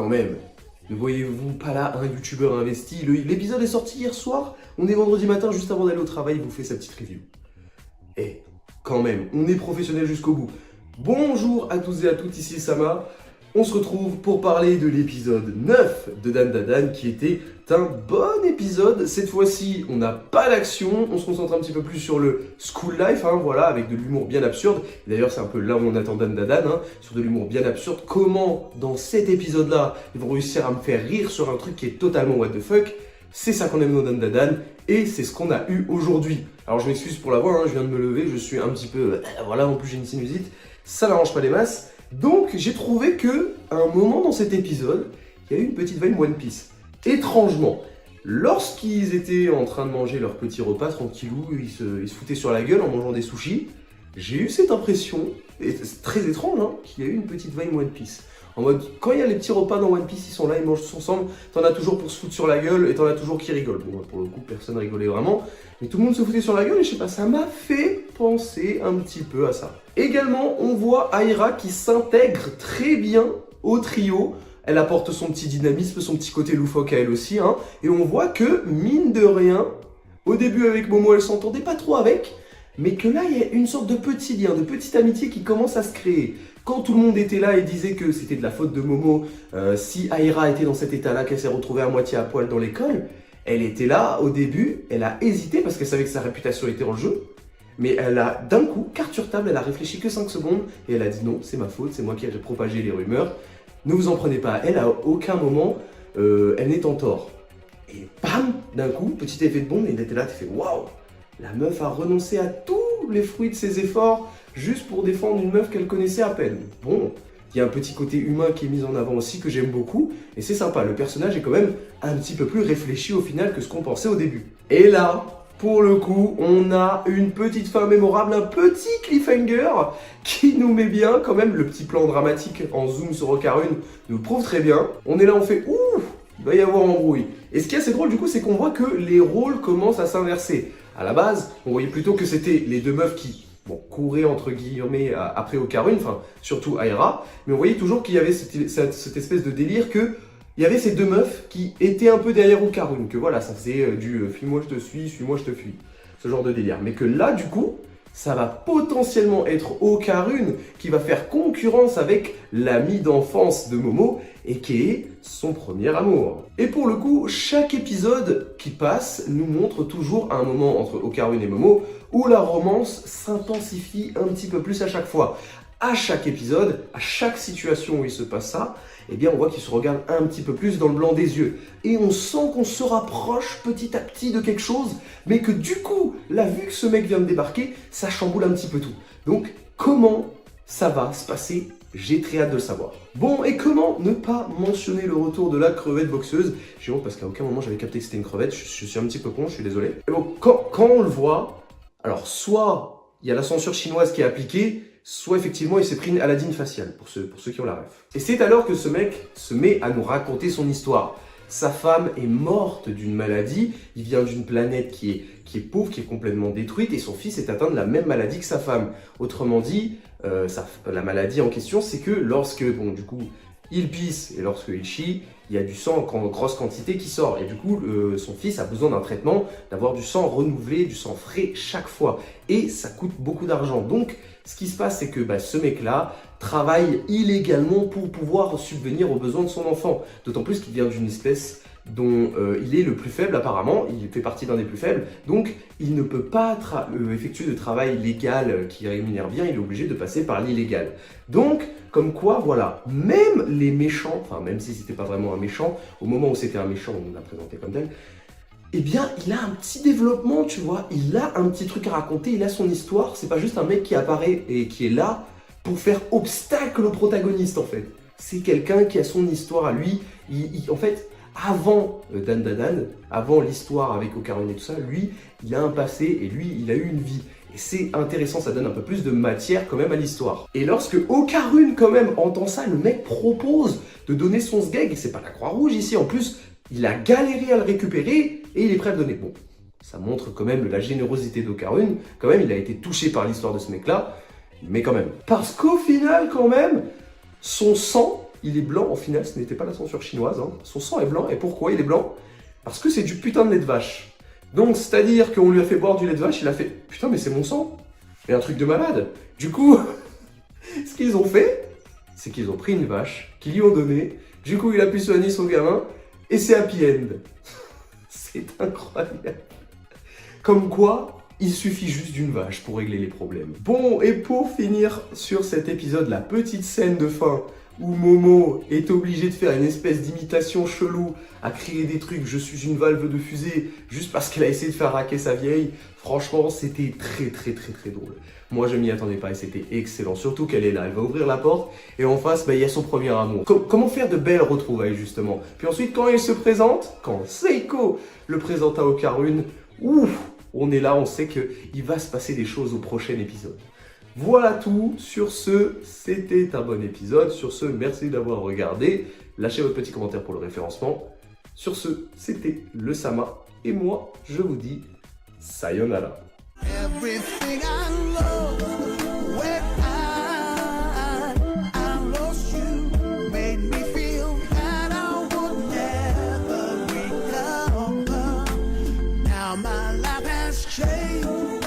quand même, ne voyez-vous pas là un youtubeur investi? L'épisode est sorti hier soir, on est vendredi matin, juste avant d'aller au travail, il vous fait sa petite review. Eh, quand même, on est professionnel jusqu'au bout. Bonjour à tous et à toutes, ici Sama. On se retrouve pour parler de l'épisode 9 de Dan Dadan qui était un bon épisode. Cette fois-ci, on n'a pas d'action, on se concentre un petit peu plus sur le school life, voilà, avec de l'humour bien absurde. D'ailleurs, c'est un peu là où on attend Dan Dadan, sur de l'humour bien absurde. Comment, dans cet épisode-là, ils vont réussir à me faire rire sur un truc qui est totalement what the fuck. C'est ça qu'on aime dans Dan Dadan et c'est ce qu'on a eu aujourd'hui. Alors, je m'excuse pour la voix, je viens de me lever, je suis un petit peu... voilà, en plus j'ai une sinusite, ça n'arrange pas les masses. Donc, j'ai trouvé que, à un moment dans cet épisode, il y a eu une petite vibe One Piece. Étrangement, lorsqu'ils étaient en train de manger leur petit repas tranquillou, ils se foutaient sur la gueule en mangeant des sushis, j'ai eu cette impression, et c'est très étrange, qu'il y a eu une petite vibe One Piece. En mode, quand il y a les petits repas dans One Piece, ils sont là, ils mangent tous ensemble, t'en as toujours pour se foutre sur la gueule, et t'en as toujours qui rigolent. Bon, pour le coup, personne rigolait vraiment, mais tout le monde se foutait sur la gueule, et je sais pas, ça m'a fait penser un petit peu à ça. Également, on voit Aira qui s'intègre très bien au trio. Elle apporte son petit dynamisme, son petit côté loufoque à elle aussi, et on voit que, mine de rien, au début avec Momo, elle s'entendait pas trop avec, mais que là, il y a une sorte de petit lien, de petite amitié qui commence à se créer. Quand tout le monde était là et disait que c'était de la faute de Momo, si Aira était dans cet état-là, qu'elle s'est retrouvée à moitié à poil dans l'école, elle était là au début, elle a hésité parce qu'elle savait que sa réputation était en jeu, mais elle a d'un coup, carte sur table, elle a réfléchi que 5 secondes et elle a dit non, c'est ma faute, c'est moi qui ai propagé les rumeurs, ne vous en prenez pas à elle, à aucun moment elle n'est en tort. Et bam, d'un coup, petit effet de bombe, et elle était là, tu fais waouh, la meuf a renoncé à tous les fruits de ses efforts juste pour défendre une meuf qu'elle connaissait à peine. Bon, il y a un petit côté humain qui est mis en avant aussi que j'aime beaucoup, et c'est sympa, le personnage est quand même un petit peu plus réfléchi au final que ce qu'on pensait au début. Et là, pour le coup, on a une petite fin mémorable, un petit cliffhanger qui nous met bien quand même. Le petit plan dramatique en zoom sur Okarune nous le prouve très bien. On est là, on fait ouh, il va y avoir embrouille. Et ce qui est assez drôle du coup, c'est qu'on voit que les rôles commencent à s'inverser. À la base, on voyait plutôt que c'était les deux meufs qui couraient entre guillemets après Okarune, enfin surtout Aira, mais on voyait toujours qu'il y avait cette espèce de délire que il y avait ces deux meufs qui étaient un peu derrière Okarune, que voilà, ça faisait du fuis-moi je te suis-moi je te fuis, ce genre de délire. Mais que là, du coup, ça va potentiellement être Okarune qui va faire concurrence avec l'ami d'enfance de Momo et qui est son premier amour. Et pour le coup, chaque épisode qui passe nous montre toujours un moment entre Okarune et Momo où la romance s'intensifie un petit peu plus à chaque fois. À chaque épisode, à chaque situation où il se passe ça, eh bien on voit qu'ils se regardent un petit peu plus dans le blanc des yeux. Et on sent qu'on se rapproche petit à petit de quelque chose, mais que du coup, là, vu que ce mec vient de débarquer, ça chamboule un petit peu tout. Donc, comment ça va se passer? J'ai très hâte de le savoir. Bon, et comment ne pas mentionner le retour de la crevette boxeuse? J'ai honte parce qu'à aucun moment j'avais capté que c'était une crevette, je suis un petit peu con, je suis désolé. Et bon, quand on le voit, alors soit il y a la censure chinoise qui est appliquée, soit effectivement il s'est pris une Aladdin faciale, pour ceux qui ont la ref. Et c'est alors que ce mec se met à nous raconter son histoire. Sa femme est morte d'une maladie, il vient d'une planète qui est pauvre, qui est complètement détruite, et son fils est atteint de la même maladie que sa femme. Autrement dit, la maladie en question, c'est que lorsque, du coup, il pisse et lorsqu'il chie, il y a du sang en grosse quantité qui sort. Et du coup, son fils a besoin d'un traitement, d'avoir du sang renouvelé, du sang frais chaque fois. Et ça coûte beaucoup d'argent. Donc, ce qui se passe, c'est que ce mec-là travaille illégalement pour pouvoir subvenir aux besoins de son enfant. D'autant plus qu'il vient d'une espèce dont il est le plus faible apparemment, il fait partie d'un des plus faibles, donc il ne peut pas effectuer de travail légal qui rémunère bien, il est obligé de passer par l'illégal. Donc, comme quoi, voilà, même les méchants, enfin même si c'était pas vraiment un méchant, au moment où c'était un méchant, on l'a présenté comme tel, eh bien, il a un petit développement, tu vois, il a un petit truc à raconter, il a son histoire, c'est pas juste un mec qui apparaît et qui est là pour faire obstacle au protagoniste, en fait. C'est quelqu'un qui a son histoire à lui, en fait, avant Dan Dadan, avant l'histoire avec Okarune et tout ça, lui, il a un passé et lui, il a eu une vie. Et c'est intéressant, ça donne un peu plus de matière quand même à l'histoire. Et lorsque Okarune quand même entend ça, le mec propose de donner son sgeg, et c'est pas la Croix-Rouge ici, en plus, il a galéré à le récupérer et il est prêt à le donner. Bon, ça montre quand même la générosité d'Okarune, quand même, il a été touché par l'histoire de ce mec-là, mais quand même. Parce qu'au final, quand même, son sang il est blanc. Au final, ce n'était pas la censure chinoise. Hein. Son sang est blanc. Et pourquoi il est blanc? Parce que c'est du putain de lait de vache. Donc, c'est-à-dire qu'on lui a fait boire du lait de vache, il a fait « Putain, mais c'est mon sang !» Et un truc de malade. Du coup, ce qu'ils ont fait, c'est qu'ils ont pris une vache, qu'ils lui ont donné. Du coup, il a pu soigner son gamin. Et c'est happy end. C'est incroyable. Comme quoi, il suffit juste d'une vache pour régler les problèmes. Bon, et pour finir sur cet épisode, la petite scène de fin où Momo est obligé de faire une espèce d'imitation chelou, à crier des trucs « je suis une valve de fusée » juste parce qu'elle a essayé de faire raquer sa vieille. Franchement, c'était très drôle. Moi, je m'y attendais pas et c'était excellent. Surtout qu'elle est là, elle va ouvrir la porte et en face, il y a son premier amour. Comment faire de belles retrouvailles, justement. Puis ensuite, quand il se présente, quand Seiko le présente à Okarune, ouf, on est là, on sait qu'il va se passer des choses au prochain épisode. Voilà tout. Sur ce, c'était un bon épisode. Sur ce, merci d'avoir regardé. Lâchez votre petit commentaire pour le référencement. Sur ce, c'était le Sama. Et moi, je vous dis sayonara. Everything I love when I lost you made me feel that I would never recover. Now my life has changed.